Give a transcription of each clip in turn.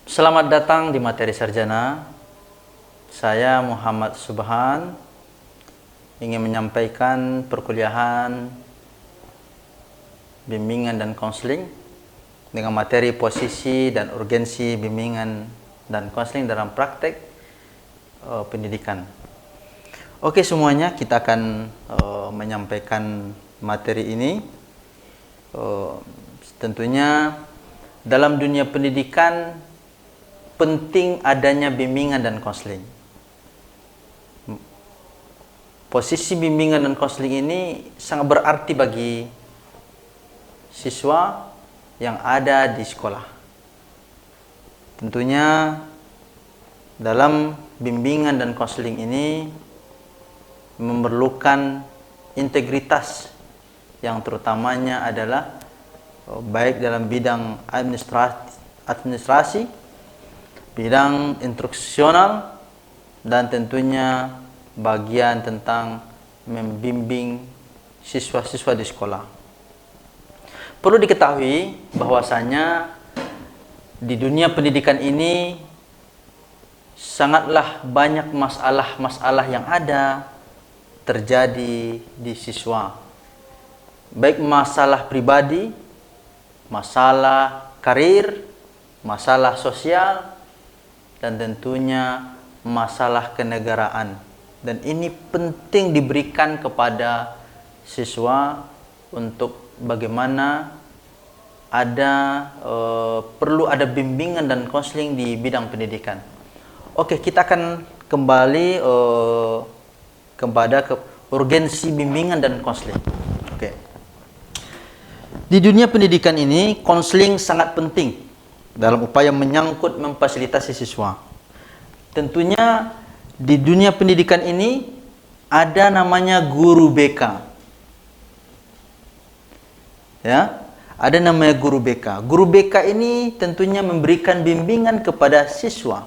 Selamat datang di materi sarjana. Saya Muhammad Subhan ingin menyampaikan perkuliahan bimbingan dan konseling dengan materi posisi dan urgensi bimbingan dan konseling dalam praktek pendidikan. Oke semuanya, kita akan menyampaikan materi ini. Tentunya dalam dunia pendidikan penting adanya bimbingan dan konseling. Posisi bimbingan dan konseling ini sangat berarti bagi siswa yang ada di sekolah. Tentunya dalam bimbingan dan konseling ini memerlukan integritas yang terutamanya adalah baik dalam bidang administrasi, bidang instruksional, dan tentunya bagian tentang membimbing siswa-siswa di sekolah. Perlu diketahui bahwasanya di dunia pendidikan ini sangatlah banyak masalah-masalah yang ada terjadi di siswa. Baik masalah pribadi, masalah karir, masalah sosial, dan tentunya masalah kenegaraan. Dan ini penting diberikan kepada siswa untuk bagaimana perlu ada bimbingan dan konseling di bidang pendidikan. Oke, kita akan kembali kepada urgensi bimbingan dan konseling. Oke. Di dunia pendidikan ini, konseling sangat penting dalam upaya menyangkut memfasilitasi siswa. Tentunya di dunia pendidikan ini ada namanya guru BK. Ya, ada namanya guru BK. Guru BK ini tentunya memberikan bimbingan kepada siswa.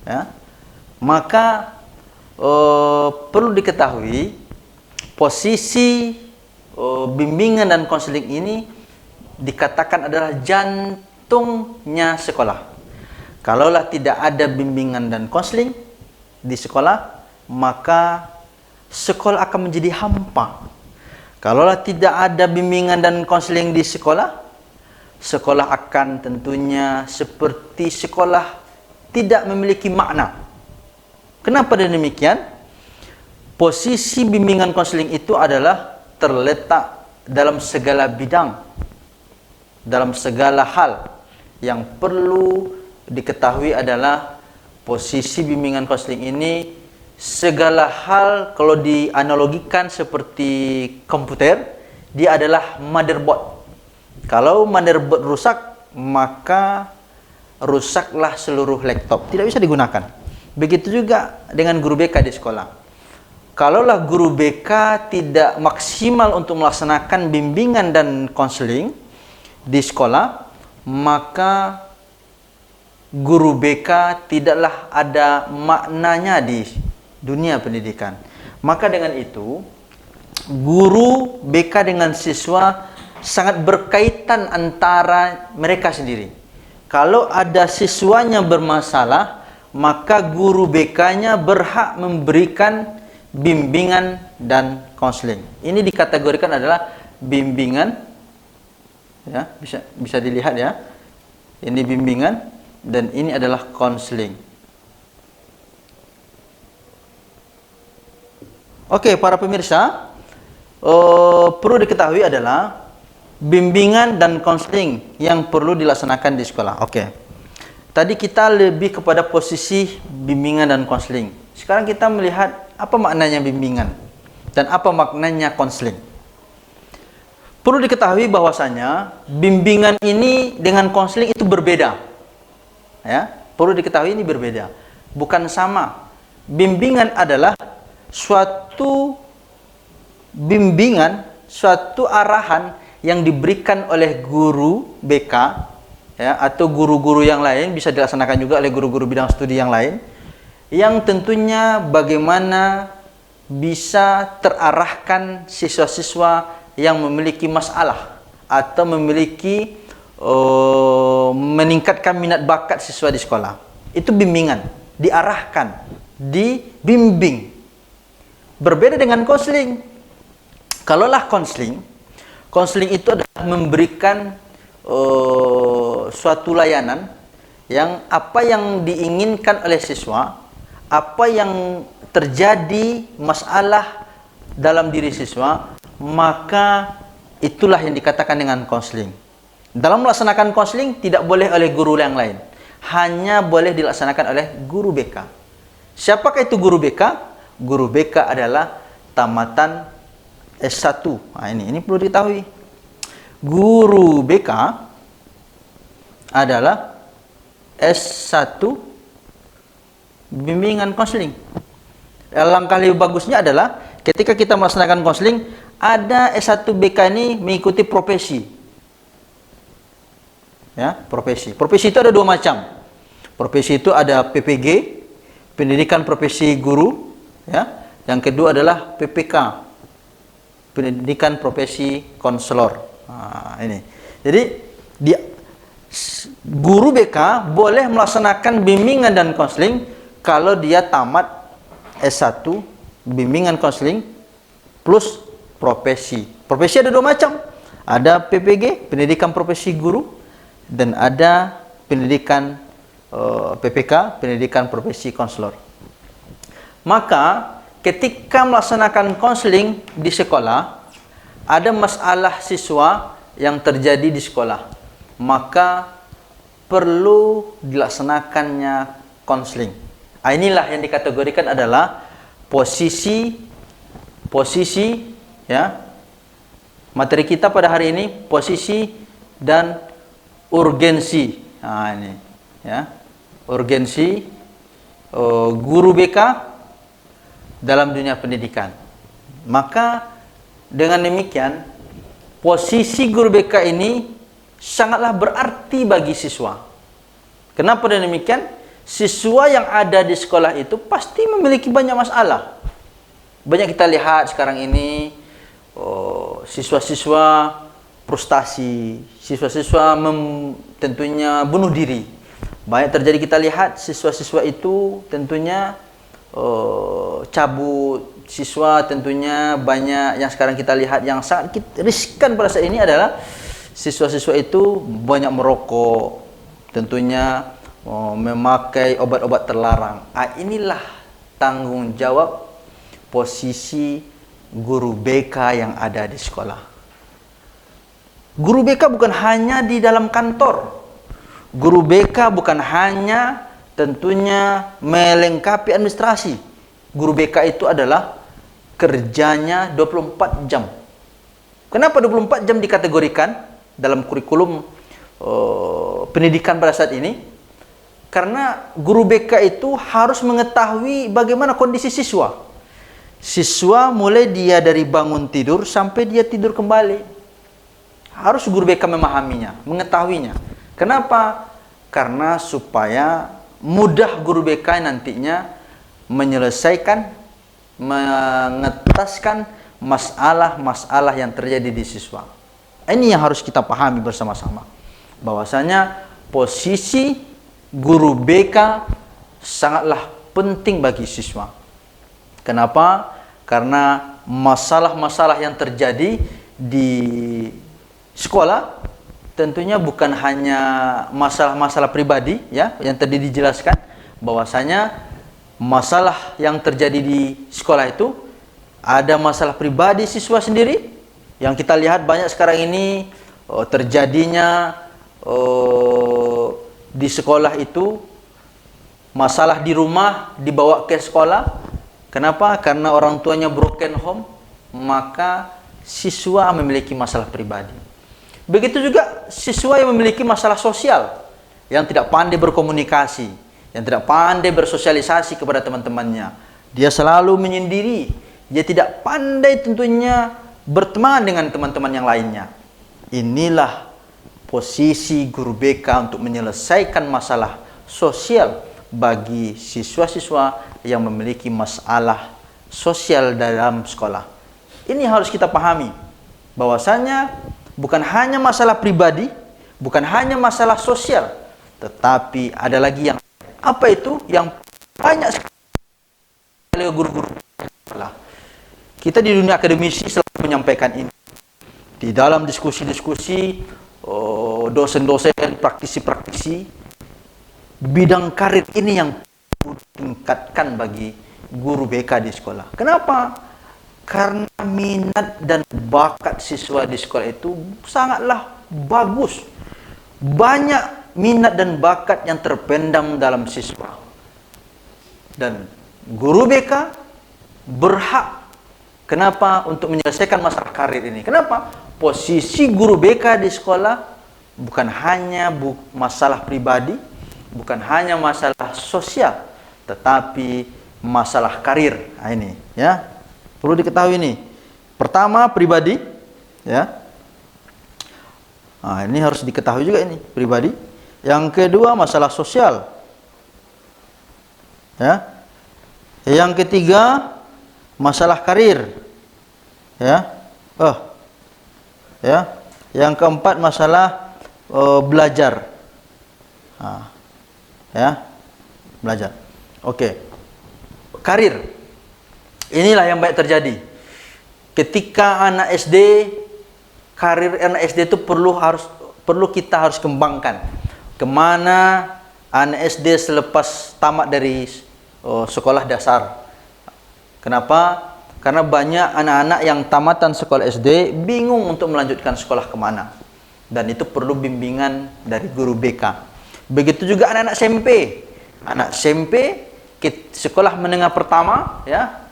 Ya. Maka perlu diketahui posisi bimbingan dan konseling ini dikatakan adalah jantungnya sekolah. Kalaulah tidak ada bimbingan dan konseling di sekolah, maka sekolah akan menjadi hampa. Kalaulah tidak ada bimbingan dan konseling di sekolah, sekolah akan tentunya seperti sekolah tidak memiliki makna. Kenapa demikian? Posisi bimbingan konseling itu adalah terletak dalam segala bidang, dalam segala hal. Yang perlu diketahui adalah posisi bimbingan konseling ini segala hal kalau dianalogikan seperti komputer, dia adalah motherboard. Kalau motherboard rusak, maka rusaklah seluruh laptop, tidak bisa digunakan. Begitu juga dengan guru BK di sekolah. Kalaulah guru BK tidak maksimal untuk melaksanakan bimbingan dan konseling di sekolah, maka guru BK tidaklah ada maknanya di dunia pendidikan. Maka dengan itu, guru BK dengan siswa sangat berkaitan antara mereka sendiri. Kalau ada siswanya bermasalah, maka guru BK-nya berhak memberikan bimbingan dan konseling. Ini dikategorikan adalah bimbingan, ya, bisa dilihat ya. Ini bimbingan dan ini adalah konseling. Oke, para pemirsa, perlu diketahui adalah bimbingan dan konseling yang perlu dilaksanakan di sekolah. Oke. Tadi kita lebih kepada posisi bimbingan dan konseling. Sekarang kita melihat apa maknanya bimbingan dan apa maknanya konseling. Perlu diketahui bahwasanya bimbingan ini dengan konseling itu berbeda. Ya, perlu diketahui ini berbeda, bukan sama. Bimbingan adalah suatu bimbingan, suatu arahan yang diberikan oleh guru BK, ya, atau guru-guru yang lain, bisa dilaksanakan juga oleh guru-guru bidang studi yang lain, yang tentunya bagaimana bisa terarahkan siswa-siswa yang memiliki masalah atau memiliki meningkatkan minat bakat siswa di sekolah. Itu bimbingan, diarahkan, dibimbing. Berbeda dengan konseling. Kalaulah konseling itu adalah memberikan suatu layanan yang apa yang diinginkan oleh siswa, apa yang terjadi masalah dalam diri siswa, maka itulah yang dikatakan dengan konseling. Dalam melaksanakan konseling tidak boleh oleh guru yang lain, hanya boleh dilaksanakan oleh guru BK. Siapakah itu guru BK? Guru BK adalah tamatan S1. Nah, ini perlu diketahui. Guru BK adalah S1 bimbingan konseling. Langkah lebih bagusnya adalah ketika kita melaksanakan konseling, ada S1 BK ini mengikuti profesi. Ya, profesi. Profesi itu ada dua macam. Profesi itu ada PPG, pendidikan profesi guru, ya. Yang kedua adalah PPK, pendidikan profesi konselor. Nah, ini. Jadi guru BK boleh melaksanakan bimbingan dan konseling kalau dia tamat S1 bimbingan konseling plus profesi. Profesi ada dua macam. Ada PPG, pendidikan profesi guru, dan ada pendidikan PPK, pendidikan profesi konselor. Maka ketika melaksanakan konseling di sekolah, ada masalah siswa yang terjadi di sekolah, maka perlu dilaksanakannya konseling. Inilah yang dikategorikan adalah posisi ya. Materi kita pada hari ini posisi dan urgensi. Nah, ini ya. Urgensi guru BK dalam dunia pendidikan. Maka dengan demikian posisi guru BK ini sangatlah berarti bagi siswa. Kenapa demikian? Siswa yang ada di sekolah itu pasti memiliki banyak masalah. Banyak kita lihat sekarang ini siswa-siswa frustasi, siswa-siswa tentunya bunuh diri. Banyak terjadi kita lihat siswa-siswa itu tentunya cabut, siswa tentunya banyak yang sekarang kita lihat yang sangat riskan pada saat ini adalah siswa-siswa itu banyak merokok, tentunya memakai obat-obat terlarang. Inilah tanggung jawab posisi guru BK yang ada di sekolah. Guru BK bukan hanya di dalam kantor. Guru BK bukan hanya tentunya melengkapi administrasi. Guru BK itu adalah kerjanya 24 jam. Kenapa 24 jam dikategorikan dalam kurikulum pendidikan pada saat ini? Karena guru BK itu harus mengetahui bagaimana kondisi siswa. Siswa mulai dia dari bangun tidur sampai dia tidur kembali. Harus guru BK memahaminya, mengetahuinya. Kenapa? Karena supaya mudah guru BK nantinya menyelesaikan, mengetaskan masalah-masalah yang terjadi di siswa. Ini yang harus kita pahami bersama-sama. Bahwasanya posisi guru BK sangatlah penting bagi siswa. Kenapa? Karena masalah-masalah yang terjadi di sekolah tentunya bukan hanya masalah-masalah pribadi ya yang tadi dijelaskan, bahwasanya masalah yang terjadi di sekolah itu ada masalah pribadi siswa sendiri yang kita lihat banyak sekarang ini terjadinya di sekolah itu masalah di rumah dibawa ke sekolah. Kenapa? Karena orang tuanya broken home, maka siswa memiliki masalah pribadi. Begitu juga siswa yang memiliki masalah sosial, yang tidak pandai berkomunikasi, yang tidak pandai bersosialisasi kepada teman-temannya. Dia selalu menyendiri, dia tidak pandai tentunya berteman dengan teman-teman yang lainnya. Inilah posisi guru BK untuk menyelesaikan masalah sosial bagi siswa-siswa yang memiliki masalah sosial dalam sekolah. Ini harus kita pahami, bahwasanya bukan hanya masalah pribadi, Bukan hanya masalah sosial, tetapi ada lagi yang apa itu yang banyak sekali guru-guru. Kita di dunia akademisi selalu menyampaikan ini. Di dalam diskusi-diskusi, dosen-dosen, praktisi-praktisi, bidang karir ini yang tingkatkan bagi guru BK di sekolah. Kenapa? Karena minat dan bakat siswa di sekolah itu sangatlah bagus. Banyak minat dan bakat yang terpendam dalam siswa. Dan guru BK berhak, kenapa? Untuk menyelesaikan masalah karir ini. Kenapa? Posisi guru BK di sekolah bukan hanya masalah pribadi, bukan hanya masalah sosial, tetapi masalah karir. Nah, ini ya perlu diketahui ini. Pertama pribadi, ya. Nah, ini harus diketahui juga ini pribadi. Yang kedua masalah sosial, ya. Yang ketiga masalah karir, ya. Ya. Yang keempat masalah belajar, ya, belajar. Oke. Karir. Inilah yang baik terjadi. Ketika anak SD, karir anak SD itu perlu kita harus kembangkan. Kemana anak SD selepas tamat dari sekolah dasar. Kenapa? Karena banyak anak-anak yang tamatan sekolah SD bingung untuk melanjutkan sekolah kemana. Dan itu perlu bimbingan dari guru BK. Begitu juga anak-anak SMP. Anak SMP, sekolah menengah pertama, ya,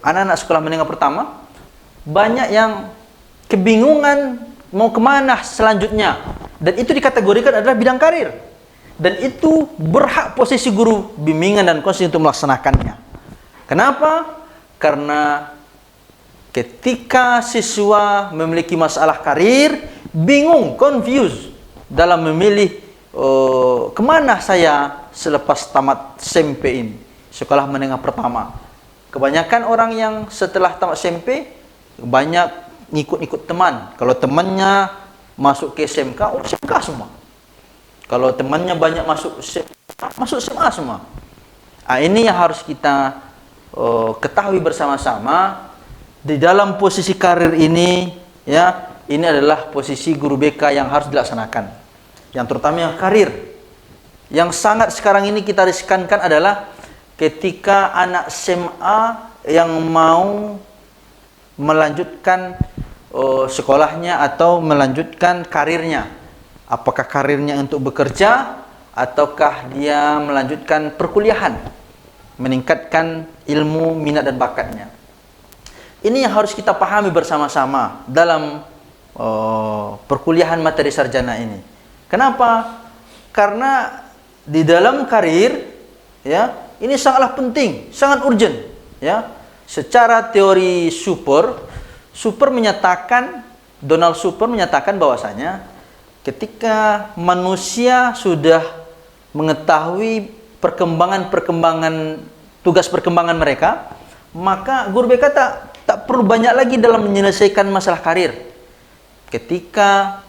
anak-anak sekolah menengah pertama, banyak yang kebingungan mau kemana selanjutnya. Dan itu dikategorikan adalah bidang karir. Dan itu berhak posisi guru bimbingan dan konseling untuk melaksanakannya. Kenapa? Karena ketika siswa memiliki masalah karir, bingung, confused dalam memilih kemana saya selepas tamat SMP ini, sekolah menengah pertama. Kebanyakan orang yang setelah tamat SMP banyak ngikut-ngikut teman. Kalau temannya masuk ke SMK, SMK semua. Kalau temannya banyak masuk SMA semua. Nah, ini yang harus kita ketahui bersama-sama. Di dalam posisi karir ini, ya, ini adalah posisi guru BK yang harus dilaksanakan. Yang terutama yang karir. Yang sangat sekarang ini kita riskankan adalah ketika anak SMA yang mau melanjutkan sekolahnya atau melanjutkan karirnya. Apakah karirnya untuk bekerja ataukah dia melanjutkan perkuliahan, meningkatkan ilmu, minat dan bakatnya. Ini yang harus kita pahami bersama-sama dalam perkuliahan materi sarjana ini. Kenapa? Karena di dalam karir, ya, ini sangatlah penting, sangat urgent, ya. Secara teori Super menyatakan, Donald Super menyatakan bahwasanya ketika manusia sudah mengetahui perkembangan tugas perkembangan mereka, maka guru BK tak perlu banyak lagi dalam menyelesaikan masalah karir. Ketika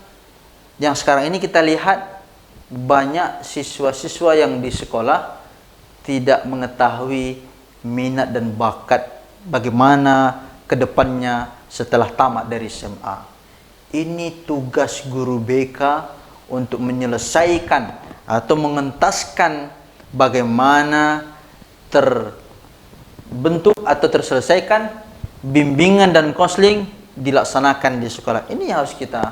yang sekarang ini kita lihat banyak siswa-siswa yang di sekolah tidak mengetahui minat dan bakat bagaimana kedepannya setelah tamat dari SMA. Ini tugas guru BK untuk menyelesaikan atau mengentaskan bagaimana terbentuk atau terselesaikan bimbingan dan konseling dilaksanakan di sekolah. Ini harus kita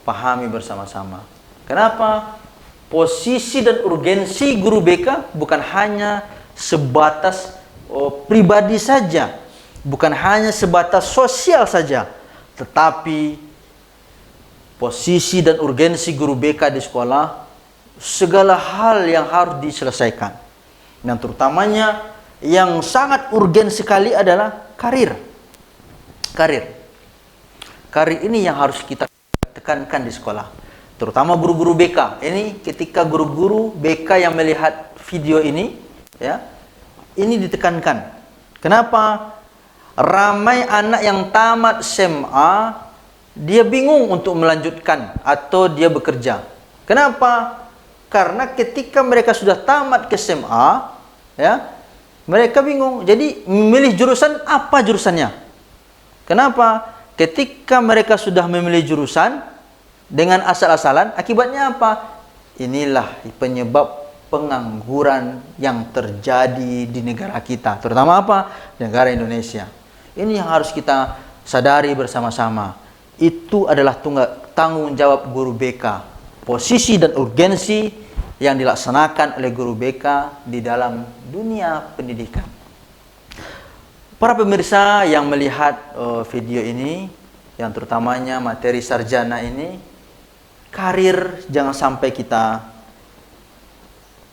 pahami bersama-sama. Kenapa? Posisi dan urgensi guru BK bukan hanya sebatas pribadi saja, bukan hanya sebatas sosial saja, tetapi posisi dan urgensi guru BK di sekolah, segala hal yang harus diselesaikan. Dan terutamanya yang sangat urgen sekali adalah karir. Karir ini yang harus kita tekankan di sekolah. Terutama guru-guru BK. Ini ketika guru-guru BK yang melihat video ini, ya, ini ditekankan. Kenapa? Ramai anak yang tamat SMA dia bingung untuk melanjutkan atau dia bekerja. Kenapa? Karena ketika mereka sudah tamat ke SMA, ya, mereka bingung. Jadi memilih jurusan apa jurusannya? Kenapa? Ketika mereka sudah memilih jurusan dengan asal-asalan, akibatnya apa? Inilah penyebab pengangguran yang terjadi di negara kita, terutama apa? Negara Indonesia. Ini yang harus kita sadari bersama-sama. Itu adalah tanggung jawab guru BK. Posisi dan urgensi yang dilaksanakan oleh guru BK di dalam dunia pendidikan. Para pemirsa yang melihat video ini, yang terutamanya materi sarjana ini, karir jangan sampai kita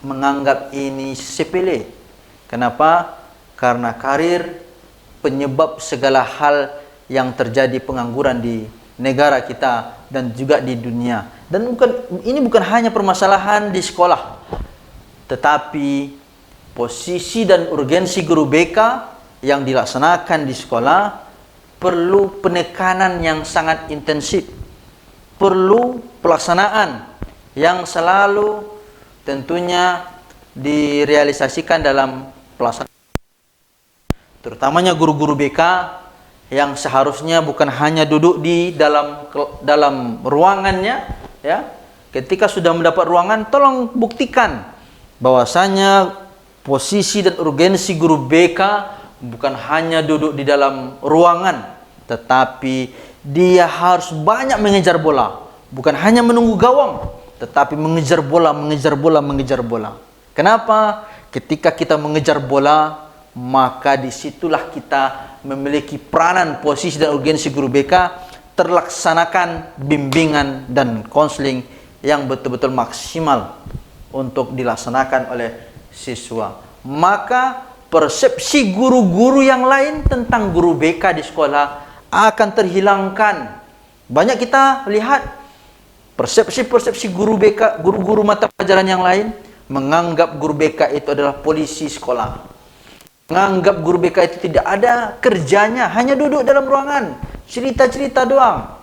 menganggap ini sepele. Kenapa? Karena karir penyebab segala hal yang terjadi pengangguran di negara kita dan juga di dunia. Dan ini bukan hanya permasalahan di sekolah, tetapi posisi dan urgensi guru BK yang dilaksanakan di sekolah perlu penekanan yang sangat intensif, perlu pelaksanaan yang selalu tentunya direalisasikan dalam pelaksanaan, terutamanya guru-guru BK yang seharusnya bukan hanya duduk di dalam ruangannya, ya. Ketika sudah mendapat ruangan, tolong buktikan bahwasanya posisi dan urgensi guru BK bukan hanya duduk di dalam ruangan, tetapi dia harus banyak mengejar bola, bukan hanya menunggu gawang, tetapi mengejar bola, mengejar bola, mengejar bola. Kenapa? Ketika kita mengejar bola, maka disitulah kita memiliki peranan, posisi dan urgensi guru BK, terlaksanakan bimbingan dan konseling yang betul-betul maksimal untuk dilaksanakan oleh siswa. Maka persepsi guru-guru yang lain tentang guru BK di sekolah akan terhilangkan. Banyak kita lihat persepsi-persepsi guru BK, guru-guru mata pelajaran yang lain menganggap guru BK itu adalah polisi sekolah. Menganggap guru BK itu tidak ada kerjanya, hanya duduk dalam ruangan, cerita-cerita doang.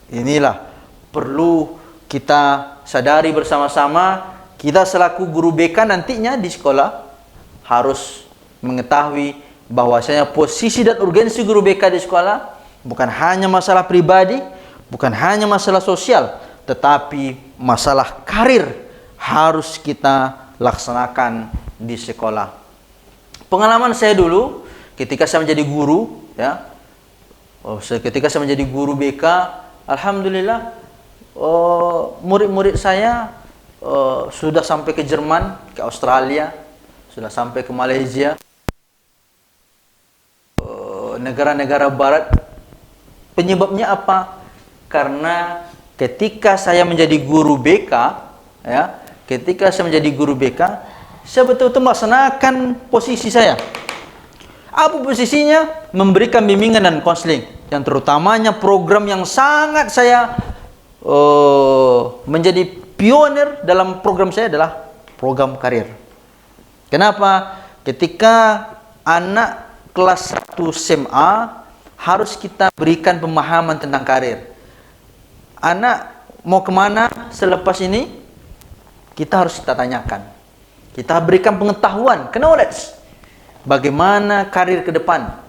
Inilah perlu kita sadari bersama-sama. Kita selaku guru BK nantinya di sekolah harus mengetahui bahwasanya posisi dan urgensi guru BK di sekolah bukan hanya masalah pribadi, bukan hanya masalah sosial, tetapi masalah karir harus kita laksanakan di sekolah. Pengalaman saya dulu ketika saya menjadi guru, ya, ketika saya menjadi guru BK, alhamdulillah murid-murid saya sudah sampai ke Jerman, ke Australia, sudah sampai ke Malaysia, negara-negara barat. Penyebabnya apa? Karena ketika saya menjadi guru BK, ya, ketika saya menjadi guru BK, saya betul-betul melaksanakan posisi saya. Apa posisinya? Memberikan bimbingan dan konseling. Yang terutamanya program yang sangat saya menjadi pionir dalam program saya adalah program karir. Kenapa? Ketika anak kelas 1 SMA harus kita berikan pemahaman tentang karir. Anak mau kemana selepas ini? Kita harus kita tanyakan. Kita berikan pengetahuan, knowledge. Bagaimana karir ke depan?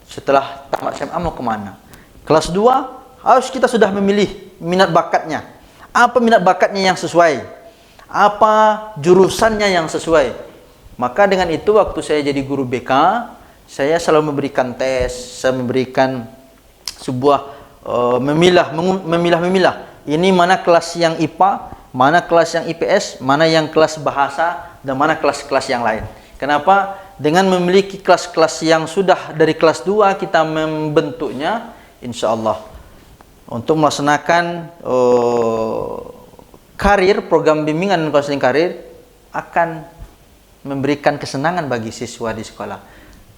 Setelah tamat SMA mau kemana? Kelas 2 harus kita sudah memilih minat bakatnya. Apa minat bakatnya yang sesuai? Apa jurusannya yang sesuai? Maka dengan itu waktu saya jadi guru BK, saya selalu memberikan tes, saya memberikan sebuah memilah. Ini mana kelas yang IPA, mana kelas yang IPS, mana yang kelas bahasa, dan mana kelas-kelas yang lain. Kenapa? Dengan memiliki kelas-kelas yang sudah dari kelas 2 kita membentuknya, insya Allah untuk melaksanakan karir, program bimbingan dan konseling karir akan memberikan kesenangan bagi siswa di sekolah.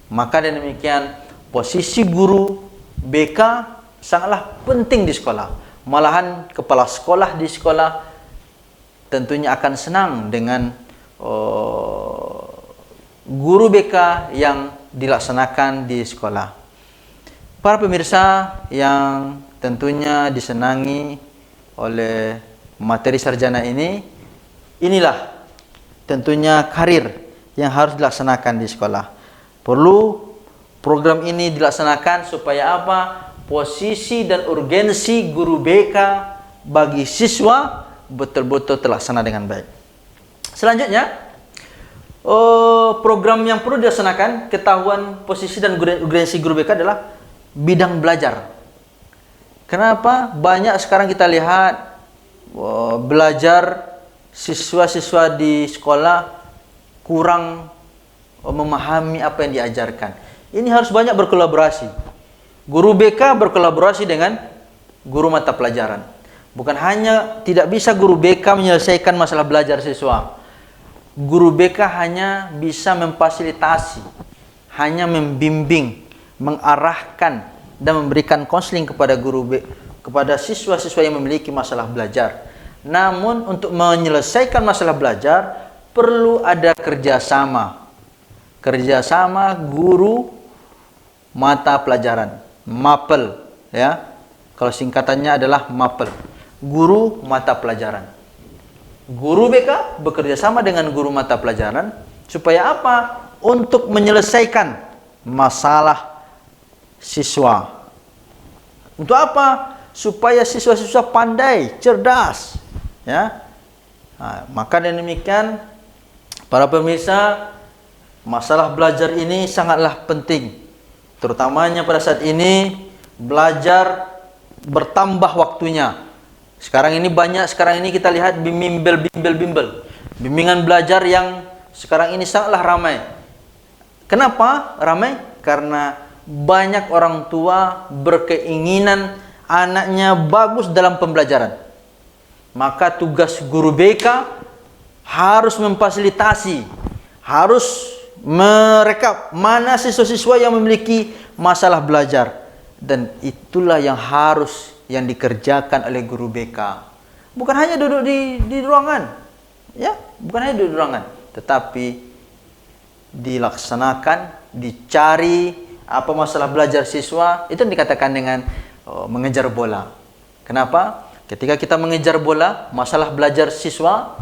Maka dengan demikian posisi guru BK sangatlah penting di sekolah. Malahan kepala sekolah di sekolah tentunya akan senang dengan guru BK yang dilaksanakan di sekolah. Para pemirsa yang tentunya disenangi oleh materi sarjana ini. Inilah tentunya karir yang harus dilaksanakan di sekolah. Perlu program ini dilaksanakan supaya apa? Posisi dan urgensi guru BK bagi siswa betul-betul terlaksana dengan baik. Selanjutnya, program yang perlu dilaksanakan, ketahuan posisi dan urgensi guru BK adalah bidang belajar. Kenapa? Banyak sekarang kita lihat belajar siswa-siswa di sekolah kurang memahami apa yang diajarkan. Ini harus banyak berkolaborasi. Guru BK berkolaborasi dengan guru mata pelajaran. Bukan hanya tidak bisa guru BK menyelesaikan masalah belajar siswa. Guru BK hanya bisa memfasilitasi, hanya membimbing, mengarahkan dan memberikan konseling kepada kepada siswa-siswa yang memiliki masalah belajar. Namun untuk menyelesaikan masalah belajar perlu ada kerjasama guru mata pelajaran, MAPEL, ya. Kalau singkatannya adalah MAPEL, guru mata pelajaran. Guru BK bekerja sama dengan guru mata pelajaran supaya apa? Untuk menyelesaikan masalah siswa. Untuk apa? Supaya siswa-siswa pandai, cerdas, ya. Nah, maka dengan demikian para pemirsa, masalah belajar ini sangatlah penting. Terutamanya pada saat ini belajar bertambah waktunya. Sekarang ini kita lihat bimbel. Bimbingan belajar yang sekarang ini sangatlah ramai. Kenapa ramai? Karena banyak orang tua berkeinginan anaknya bagus dalam pembelajaran. Maka tugas guru BK harus memfasilitasi, harus merekap mana siswa-siswa yang memiliki masalah belajar, dan itulah yang dikerjakan oleh guru BK. Bukan hanya duduk di ruangan, ya, bukan hanya duduk di ruangan, tetapi dilaksanakan, dicari apa masalah belajar siswa. Itu dikatakan dengan mengejar bola. Kenapa? Ketika kita mengejar bola, masalah belajar siswa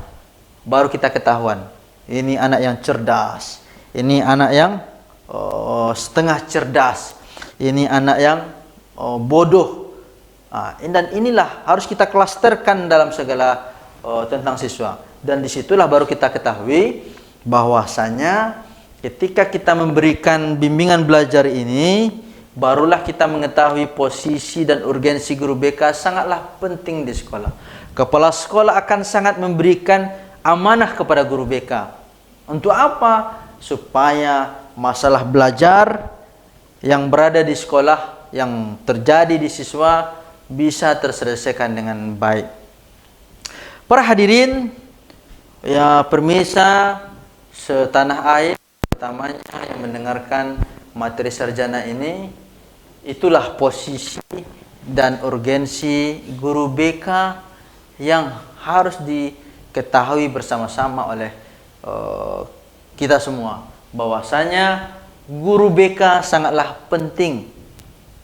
baru kita ketahuan. Ini anak yang cerdas, ini anak yang setengah cerdas, ini anak yang bodoh. Dan inilah harus kita klasterkan dalam segala tentang siswa. Dan disitulah baru kita ketahui bahwasanya ketika kita memberikan bimbingan belajar ini, barulah kita mengetahui posisi dan urgensi guru BK sangatlah penting di sekolah. Kepala sekolah akan sangat memberikan amanah kepada guru BK. Untuk apa? Supaya masalah belajar yang berada di sekolah, yang terjadi di siswa, bisa terselesaikan dengan baik. Para hadirin, ya pemirsa setanah air, pertamanya yang mendengarkan materi sarjana ini, itulah posisi dan urgensi guru BK yang harus diketahui bersama-sama oleh kita semua. Bahwasanya guru BK sangatlah penting,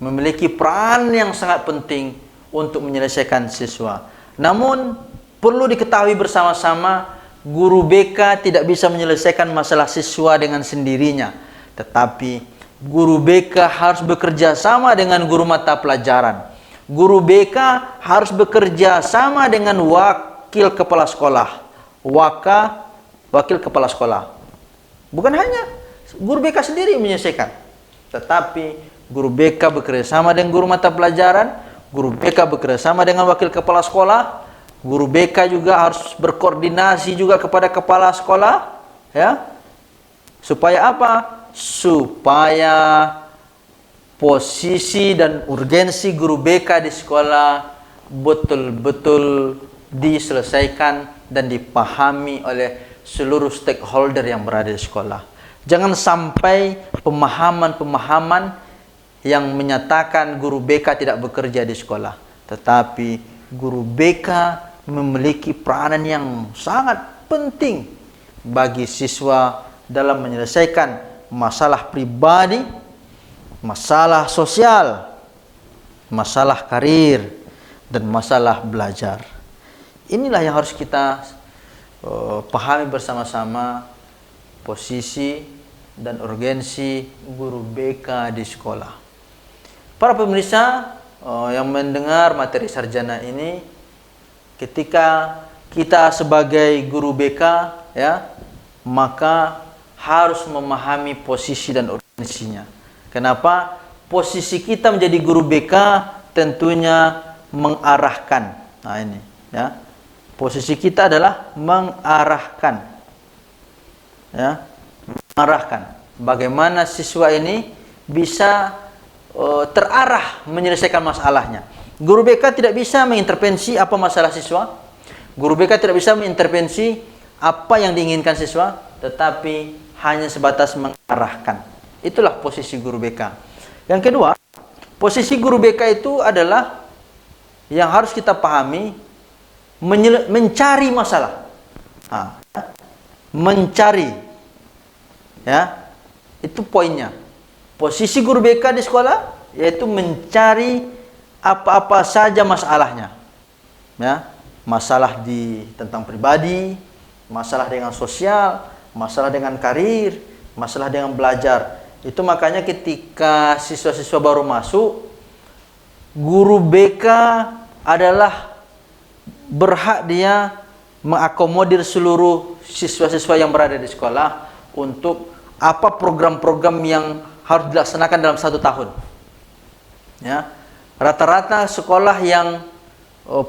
memiliki peran yang sangat penting untuk menyelesaikan siswa. Namun perlu diketahui bersama-sama, guru BK tidak bisa menyelesaikan masalah siswa dengan sendirinya, tetapi guru BK harus bekerja sama dengan guru mata pelajaran. Guru BK harus bekerja sama dengan wakil kepala sekolah, wakil kepala sekolah. Bukan hanya guru BK sendiri menyelesaikan, tetapi guru BK bekerja sama dengan guru mata pelajaran, guru BK bekerja sama dengan wakil kepala sekolah, guru BK juga harus berkoordinasi juga kepada kepala sekolah, ya. Supaya apa? Supaya posisi dan urgensi guru BK di sekolah betul-betul diselesaikan dan dipahami oleh seluruh stakeholder yang berada di sekolah. Jangan sampai pemahaman-pemahaman yang menyatakan guru BK tidak bekerja di sekolah, tetapi guru BK memiliki peranan yang sangat penting bagi siswa dalam menyelesaikan masalah pribadi, masalah sosial, masalah karir, dan masalah belajar. Inilah yang harus kita pahami bersama-sama, posisi dan urgensi guru BK di sekolah. Para pemirsa yang mendengar materi sarjana ini, ketika kita sebagai guru BK ya, maka harus memahami posisi dan urgensinya. Kenapa? Posisi kita menjadi guru BK tentunya mengarahkan. Nah ini ya. Posisi kita adalah mengarahkan. Ya, mengarahkan bagaimana siswa ini bisa terarah menyelesaikan masalahnya. Guru BK tidak bisa mengintervensi apa masalah siswa. Guru BK tidak bisa mengintervensi apa yang diinginkan siswa, tetapi hanya sebatas mengarahkan. Itulah posisi guru BK. Yang kedua, posisi guru BK itu adalah yang harus kita pahami, mencari masalah. Mencari, ya, itu poinnya. Posisi guru BK di sekolah yaitu mencari apa-apa saja masalahnya, ya, masalah tentang pribadi, masalah dengan sosial, masalah dengan karir, masalah dengan belajar. Itu makanya ketika siswa-siswa baru masuk, guru BK adalah berhak dia mengakomodir seluruh siswa-siswa yang berada di sekolah untuk apa program-program yang harus dilaksanakan dalam 1 tahun. Ya, rata-rata sekolah yang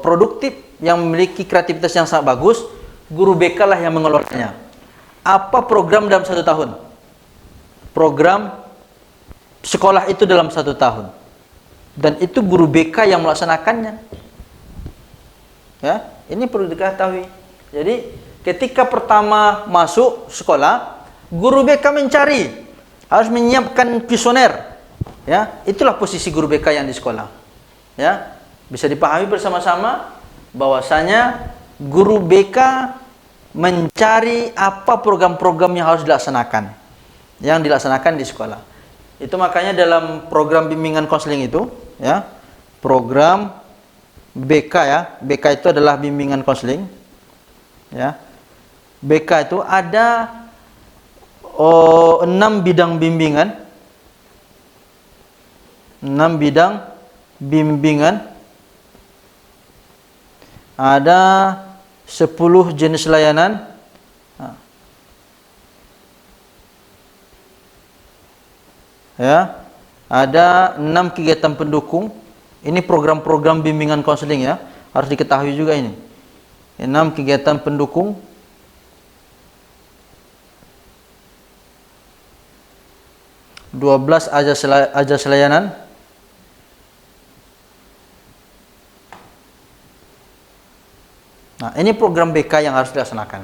produktif, yang memiliki kreativitas yang sangat bagus, guru BK lah yang mengelolanya. Apa program dalam 1 tahun? Program sekolah itu dalam 1 tahun, dan itu guru BK yang melaksanakannya. Ya, ini perlu diketahui. Jadi ketika pertama masuk sekolah, guru BK mencari, harus menyiapkan kuesioner. Ya, itulah posisi guru BK yang di sekolah. Ya, bisa dipahami bersama-sama bahwasanya guru BK mencari apa program-program yang harus dilaksanakan, yang dilaksanakan di sekolah. Itu makanya dalam program bimbingan konseling itu, ya, program BK, ya, BK itu adalah bimbingan konseling, ya. BK itu ada 6 bidang bimbingan, 6 bidang bimbingan, ada 10 jenis layanan, ya, ada 6 kegiatan pendukung. Ini program-program bimbingan konseling, ya, harus diketahui juga ini. 6 kegiatan pendukung, 12 ajas layanan, nah ini program BK yang harus dilaksanakan.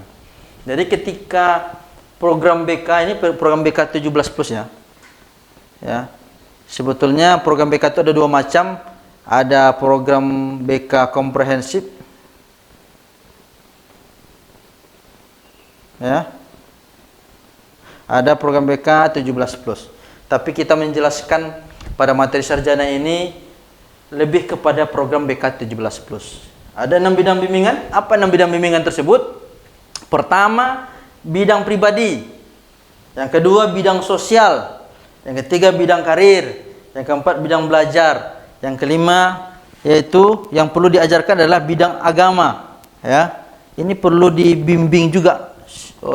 Jadi ketika program BK ini program BK 17 plus, ya. Ya. Sebetulnya program BK itu ada 2 macam. Ada program BK komprehensif, ya. Ada program BK 17 plus. Tapi kita menjelaskan pada materi sarjana ini lebih kepada program BK 17 plus. Ada 6 bidang bimbingan. Apa 6 bidang bimbingan tersebut? Pertama, bidang pribadi. Yang kedua, bidang sosial. Yang ketiga, bidang karir. Yang keempat, bidang belajar. Yang kelima, yaitu yang perlu diajarkan adalah bidang agama, ya. Ini perlu dibimbing juga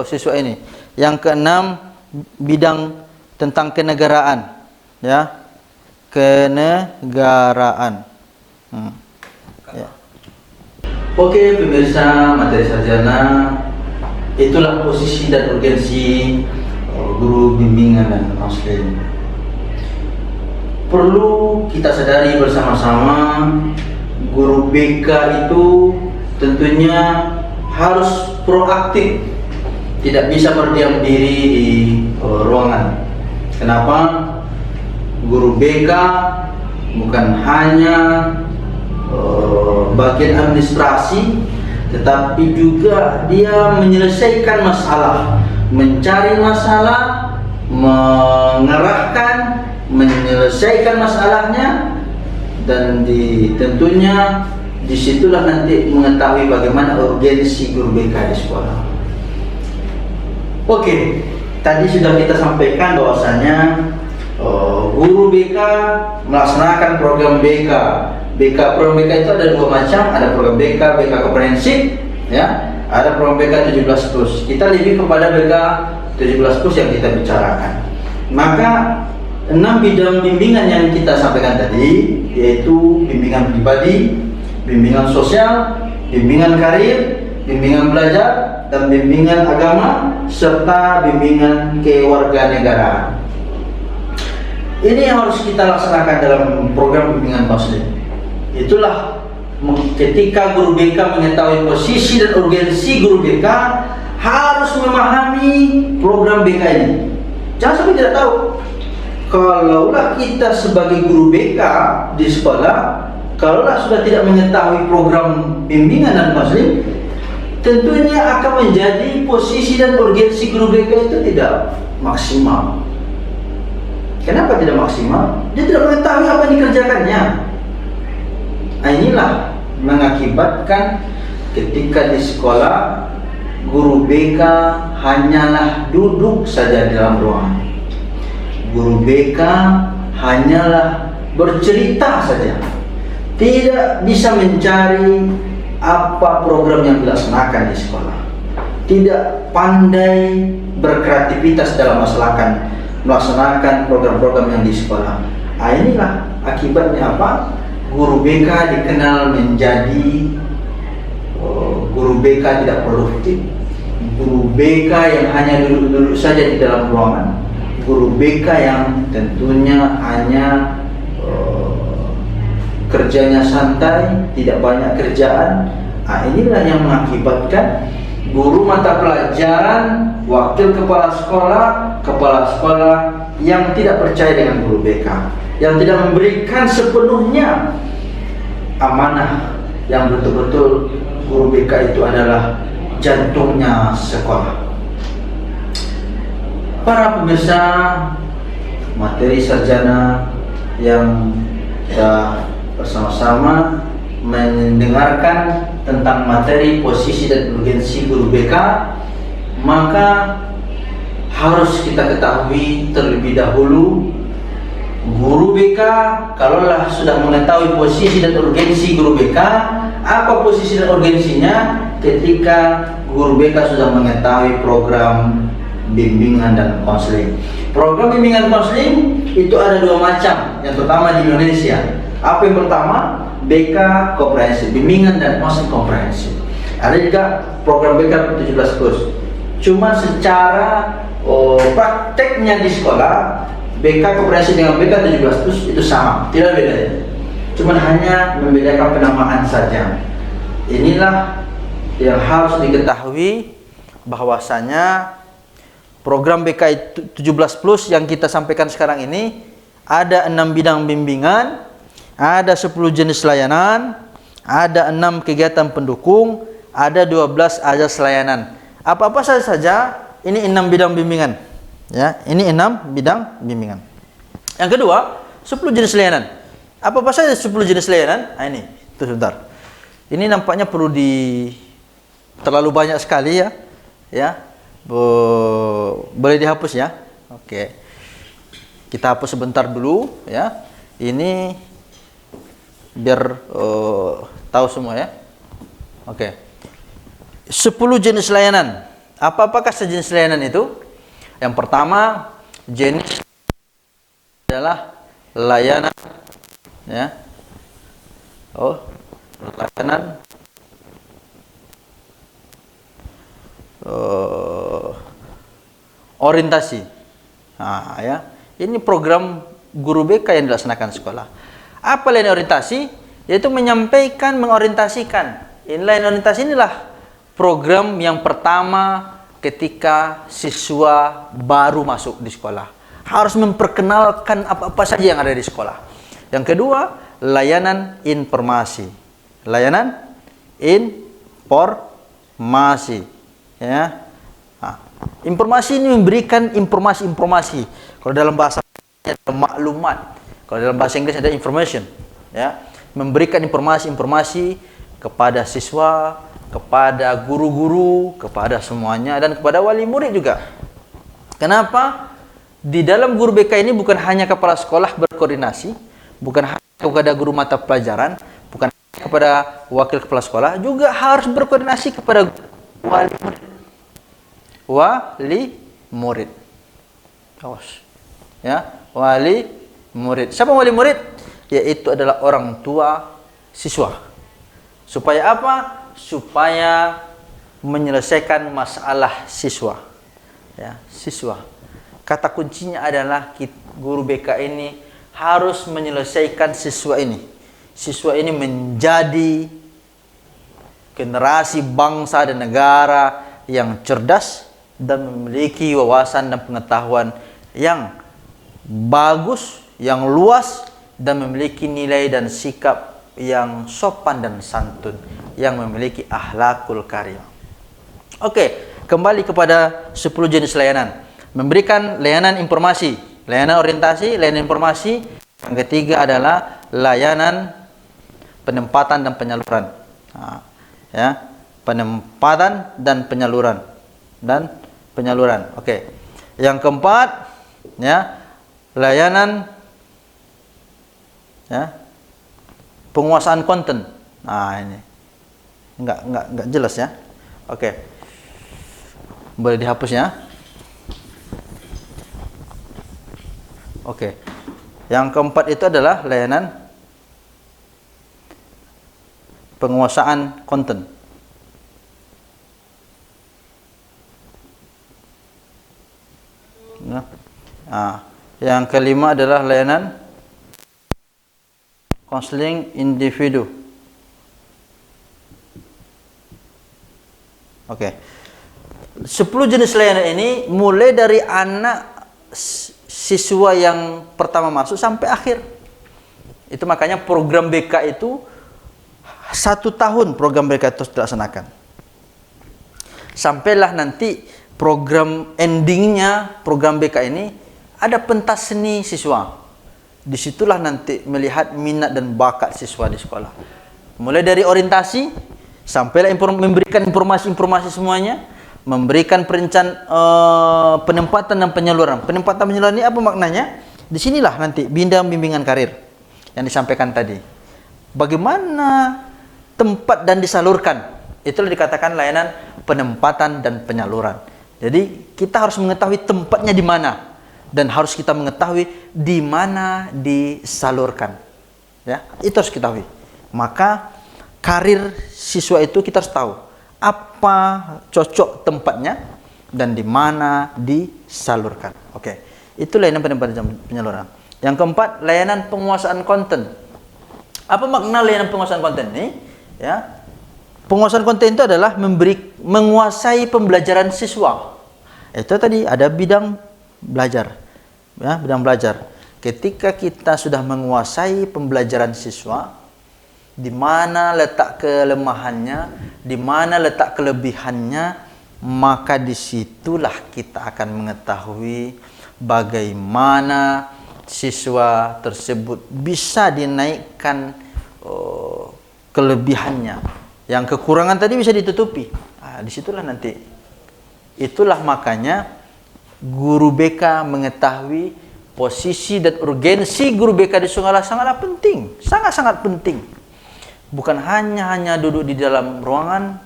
siswa ini. Yang keenam, bidang tentang kenegaraan, ya. Kenegaraan. Ya. Oke, pemirsa materi sarjana, itulah posisi dan urgensi guru bimbingan dan konseling. Perlu kita sadari bersama-sama, guru BK itu tentunya harus proaktif, tidak bisa berdiam diri di ruangan. Kenapa? Guru BK bukan hanya bagian administrasi, tetapi juga dia menyelesaikan masalah, mencari masalah, mengarahkan, menyelesaikan masalahnya, dan tentunya disitulah nanti mengetahui bagaimana urgensi guru BK di sekolah. Oke, tadi sudah kita sampaikan bahwasanya guru BK melaksanakan program BK. Program BK itu ada dua macam, ada program BK komprehensif, ya, ada program BK 17+. Kita lebih kepada BK 17+ yang kita bicarakan. Maka 6 bidang bimbingan yang kita sampaikan tadi, yaitu bimbingan pribadi, bimbingan sosial, bimbingan karir, bimbingan belajar, dan bimbingan agama, serta bimbingan kewarganegaraan. Ini yang harus kita laksanakan dalam program bimbingan konseling. Itulah ketika guru BK mengetahui posisi dan urgensi guru BK, harus memahami program BK ini. Jangan sampai tidak tahu. Kalaulah kita sebagai guru BK di sekolah, kalaulah sudah tidak mengetahui program bimbingan dan konseling, tentunya akan menjadi posisi dan urgensi guru BK itu tidak maksimal. Kenapa tidak maksimal? Dia tidak mengetahui apa yang dikerjakannya. Nah, inilah mengakibatkan ketika di sekolah guru BK hanyalah duduk saja di dalam ruangan. Guru BK hanyalah bercerita saja, tidak bisa mencari apa program yang dilaksanakan di sekolah, tidak pandai berkreativitas dalam melaksanakan program-program yang di sekolah. Nah, inilah akibatnya apa? Guru BK dikenal menjadi guru BK tidak produktif, guru BK yang hanya duduk-duduk saja di dalam ruangan, guru BK yang tentunya hanya kerjanya santai, tidak banyak kerjaan. Nah, inilah yang mengakibatkan guru mata pelajaran, wakil kepala sekolah yang tidak percaya dengan guru BK, yang tidak memberikan sepenuhnya amanah yang betul-betul guru BK itu adalah jantungnya sekolah. Para pemirsa materi sarjana yang kita bersama-sama mendengarkan tentang materi posisi dan urgensi guru BK, maka harus kita ketahui terlebih dahulu guru BK kalaulah sudah mengetahui posisi dan urgensi guru BK. Apa posisi dan urgensinya? Ketika guru BK sudah mengetahui program bimbingan dan konseling. Program bimbingan konseling itu ada dua macam, yang pertama di Indonesia. Apa yang pertama? BK komprehensif, bimbingan dan konseling komprehensif. Ada juga program BK 17+. Cuma secara prakteknya di sekolah, BK komprehensif dengan BK 17+ itu sama, tidak beda. Cuma hanya membedakan penamaan saja. Inilah yang harus diketahui, bahwasanya program BK 17+ yang kita sampaikan sekarang ini ada 6 bidang bimbingan, ada 10 jenis layanan, ada 6 kegiatan pendukung, ada 12 azas layanan. Apa-apa saja ini 6 bidang bimbingan. Ya, ini 6 bidang bimbingan. Yang kedua, 10 jenis layanan. Apa-apa saja 10 jenis layanan? Nah, ini, itu sebentar. Ini nampaknya perlu terlalu banyak sekali ya. Ya. Boleh dihapus ya. Oke. Kita hapus sebentar dulu ya. Ini biar tahu semua ya. Oke. 10 jenis layanan. Apakah sejenis layanan itu? Yang pertama, jenis adalah layanan ya. Layanan orientasi. Nah, ya. Ini program guru BK yang dilaksanakan sekolah. Apa layanan orientasi? Yaitu menyampaikan, mengorientasikan. Layanan orientasi inilah program yang pertama ketika siswa baru masuk di sekolah. Harus memperkenalkan apa-apa saja yang ada di sekolah. Yang kedua, layanan informasi. Layanan informasi. Ya. Nah, informasi ini memberikan informasi-informasi. Kalau dalam bahasa ada maklumat. Kalau dalam bahasa Inggris ada information. ya, memberikan informasi-informasi kepada siswa, kepada guru-guru, kepada semuanya, dan kepada wali murid juga. Kenapa? Di dalam guru BK ini bukan hanya kepala sekolah berkoordinasi, bukan hanya kepada guru mata pelajaran, bukan hanya kepada wakil kepala sekolah, juga harus berkoordinasi kepada wali murid. Wali murid. Awas. Ya, wali murid. Siapa wali murid? Yaitu adalah orang tua siswa. Supaya apa? Supaya menyelesaikan masalah siswa. Ya, siswa. Kata kuncinya adalah guru BK ini harus menyelesaikan siswa ini. Siswa ini menjadi generasi bangsa dan negara yang cerdas dan memiliki wawasan dan pengetahuan yang bagus, yang luas, dan memiliki nilai dan sikap yang sopan dan santun, yang memiliki akhlakul karimah. Oke, kembali kepada 10 jenis layanan. Memberikan layanan informasi, layanan orientasi, layanan informasi. Yang ketiga adalah layanan penempatan dan penyaluran. Ya, penempatan dan penyaluran Oke. Yang keempat, ya, layanan, ya, penguasaan konten. Nah, ini enggak jelas ya. Oke. Boleh dihapus ya. Oke. Yang keempat itu adalah layanan penguasaan konten. Nah, yang kelima adalah layanan konseling individu. Oke. 10 jenis layanan ini mulai dari anak siswa yang pertama masuk sampai akhir. Itu makanya program BK itu 1 tahun program BK itu dilaksanakan. Sampailah nanti program endingnya program BK ini ada pentas seni siswa. Disitulah nanti melihat minat dan bakat siswa di sekolah. Mulai dari orientasi sampailah memberikan informasi-informasi semuanya, memberikan penempatan dan penyaluran. Penempatan penyaluran ini apa maknanya? Disinilah nanti bimbingan karir yang disampaikan tadi. Bagaimana tempat dan disalurkan? Itulah dikatakan layanan penempatan dan penyaluran. Jadi kita harus mengetahui tempatnya di mana dan harus kita mengetahui di mana disalurkan. Ya, itu harus kita ketahui. Maka karir siswa itu kita harus tahu apa cocok tempatnya dan di mana disalurkan. Oke. Itu layanan penempatan dan penyaluran. Yang keempat, layanan penguasaan konten. Apa makna layanan penguasaan konten ini? Ya. Penguasaan konten itu adalah menguasai pembelajaran siswa. Itu tadi ada bidang belajar. Ya, bidang belajar. Ketika kita sudah menguasai pembelajaran siswa, di mana letak kelemahannya, di mana letak kelebihannya, maka disitulah kita akan mengetahui bagaimana siswa tersebut bisa dinaikkan kelebihannya. Yang kekurangan tadi bisa ditutupi. Disitulah nanti. Itulah makanya guru BK mengetahui posisi dan urgensi guru BK di sekolah sangatlah penting, sangat-sangat penting. Bukan hanya duduk di dalam ruangan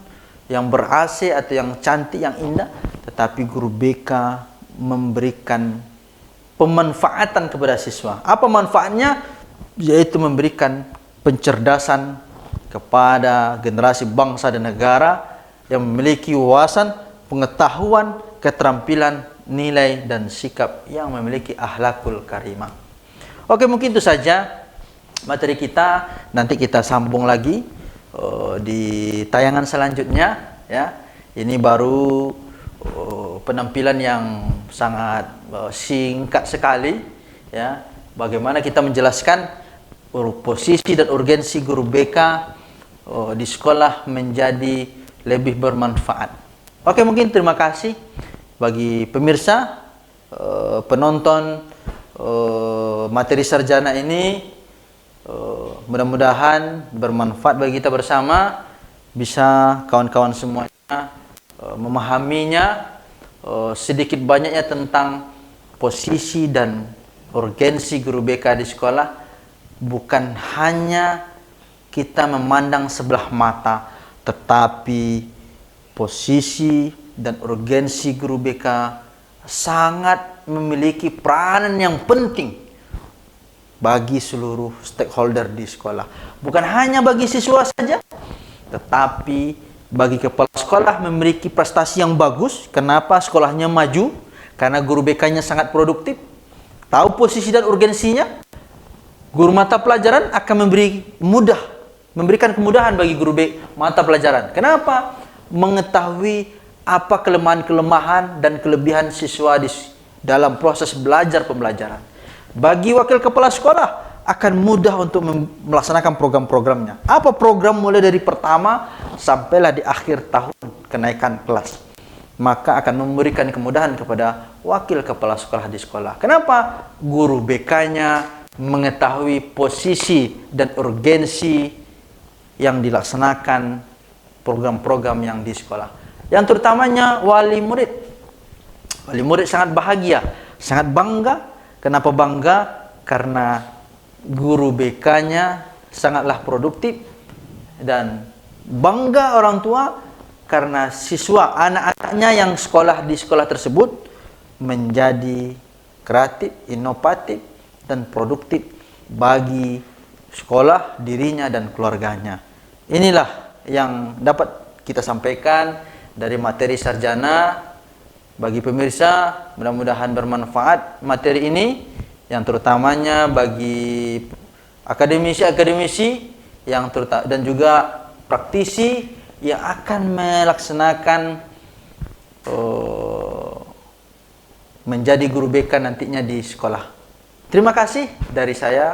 yang ber-AC atau yang cantik, yang indah, tetapi guru BK memberikan pemanfaatan kepada siswa. Apa manfaatnya? Yaitu memberikan pencerdasan kepada generasi bangsa dan negara yang memiliki wawasan, pengetahuan, keterampilan, nilai dan sikap yang memiliki akhlakul karimah. Oke, mungkin itu saja materi kita. Nanti kita sambung lagi di tayangan selanjutnya ya. Ini baru penampilan yang sangat singkat sekali ya. Bagaimana kita menjelaskan posisi dan urgensi guru BK di sekolah menjadi lebih bermanfaat. Oke, mungkin terima kasih bagi pemirsa, penonton materi sarjana ini. Mudah-mudahan bermanfaat bagi kita bersama, bisa kawan-kawan semuanya memahaminya sedikit banyaknya tentang posisi dan urgensi guru BK di sekolah. Bukan hanya kita memandang sebelah mata, tetapi posisi dan urgensi guru BK sangat memiliki peranan yang penting bagi seluruh stakeholder di sekolah. Bukan hanya bagi siswa saja, tetapi bagi kepala sekolah memiliki prestasi yang bagus. Kenapa sekolahnya maju? Karena guru BK-nya sangat produktif, tahu posisi dan urgensinya. Guru mata pelajaran akan memberikan kemudahan bagi guru mata pelajaran. Kenapa? Mengetahui apa kelemahan-kelemahan dan kelebihan siswa dalam proses belajar pembelajaran. Bagi wakil kepala sekolah akan mudah untuk melaksanakan program-programnya. Apa program mulai dari pertama sampailah di akhir tahun kenaikan kelas. Maka akan memberikan kemudahan kepada wakil kepala sekolah di sekolah. Kenapa? Guru BK-nya mengetahui posisi dan urgensi yang dilaksanakan program-program yang di sekolah. Yang terutamanya wali murid. Wali murid sangat bahagia, sangat bangga. Kenapa bangga? Karena guru BK-nya sangatlah produktif, dan bangga orang tua karena siswa anak-anaknya yang sekolah di sekolah tersebut menjadi kreatif, inovatif, dan produktif bagi sekolah, dirinya, dan keluarganya. Inilah yang dapat kita sampaikan dari materi sarjana. Bagi pemirsa, mudah-mudahan bermanfaat materi ini, yang terutamanya bagi akademisi-akademisi yang dan juga praktisi yang akan melaksanakan menjadi guru BK nantinya di sekolah. Terima kasih dari saya.